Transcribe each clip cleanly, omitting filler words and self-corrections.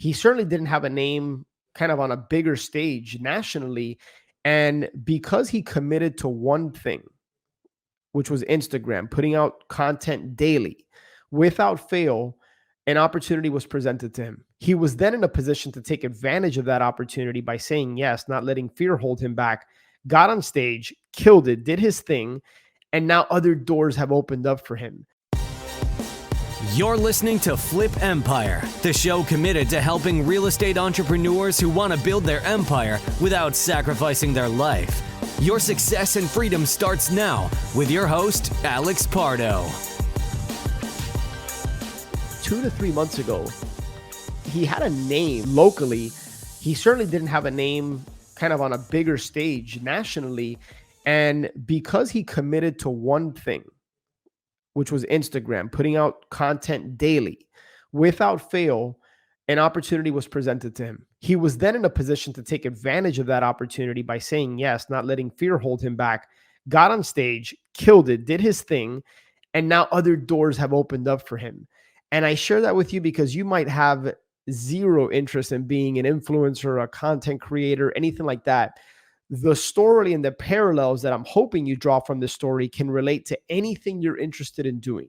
he certainly didn't have a name kind of on a bigger stage nationally. And because he committed to one thing, which was Instagram, putting out content daily without fail, an opportunity was presented to him. He was then in a position to take advantage of that opportunity by saying yes, not letting fear hold him back, got on stage, killed it, did his thing, and now other doors have opened up for him. You're listening to Flip Empire, the show committed to helping real estate entrepreneurs who want to build their empire without sacrificing their life. Your success and freedom starts now with your host, Alex Pardo. 2 to 3 months ago, he had a name locally. He certainly didn't have a name kind of on a bigger stage nationally. And because he committed to one thing, which was Instagram, putting out content daily without fail, an opportunity was presented to him. He was then in a position to take advantage of that opportunity by saying yes, not letting fear hold him back, got on stage, killed it, did his thing, and now other doors have opened up for him. And I share that with you because you might have zero interest in being an influencer, a content creator, anything like that. The story and the parallels that I'm hoping you draw from this story can relate to anything you're interested in doing.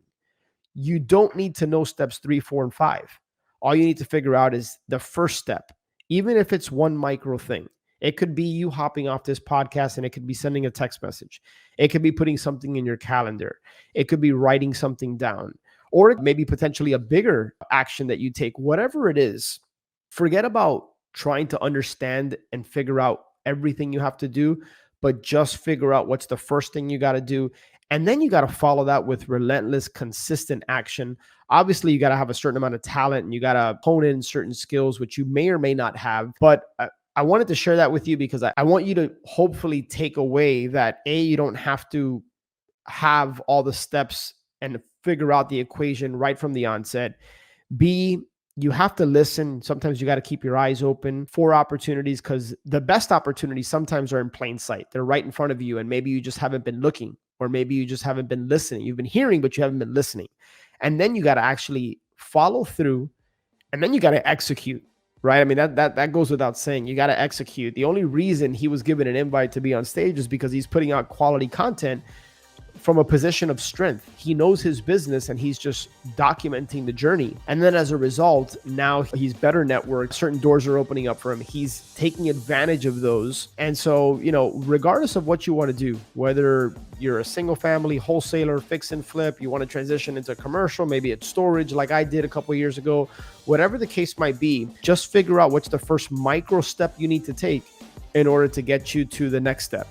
You don't need to know steps 3, 4, and 5. All you need to figure out is the first step, even if it's one micro thing. It could be you hopping off this podcast, and it could be sending a text message. It could be putting something in your calendar. It could be writing something down, or maybe potentially a bigger action that you take. Whatever it is, forget about trying to understand and figure out everything you have to do, but just figure out what's the first thing you got to do. And then you got to follow that with relentless, consistent action. Obviously, you got to have a certain amount of talent and you got to hone in certain skills, which you may or may not have. But I wanted to share that with you because I want you to hopefully take away that A, you don't have to have all the steps and figure out the equation right from the onset. B, you have to listen. Sometimes you got to keep your eyes open for opportunities because the best opportunities sometimes are in plain sight. They're right in front of you, and maybe you just haven't been looking, or maybe you just haven't been listening. You've been hearing, but you haven't been listening. And then you got to actually follow through, and then you got to execute, right? I mean, that goes without saying. You got to execute. The only reason he was given an invite to be on stage is because he's putting out quality content from a position of strength. He knows his business and he's just documenting the journey. And then as a result, now he's better networked. Certain doors are opening up for him. He's taking advantage of those. And so, regardless of what you want to do, whether you're a single family wholesaler, fix and flip, you want to transition into commercial, maybe it's storage like I did a couple of years ago, whatever the case might be, just figure out what's the first micro step you need to take in order to get you to the next step.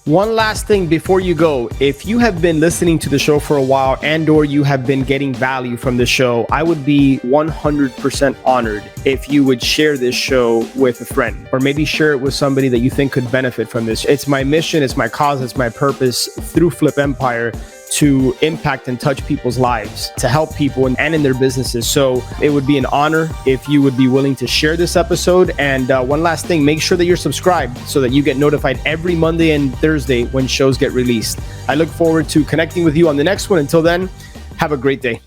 One last thing before you go, if you have been listening to the show for a while and or you have been getting value from the show, I would be 100% honored if you would share this show with a friend, or maybe share it with somebody that you think could benefit from this. It's my mission, it's my cause, it's my purpose through Flip Empire to impact and touch people's lives, to help people and in their businesses. So it would be an honor if you would be willing to share this episode. And one last thing, make sure that you're subscribed so that you get notified every Monday and Thursday when shows get released. I look forward to connecting with you on the next one. Until then, have a great day.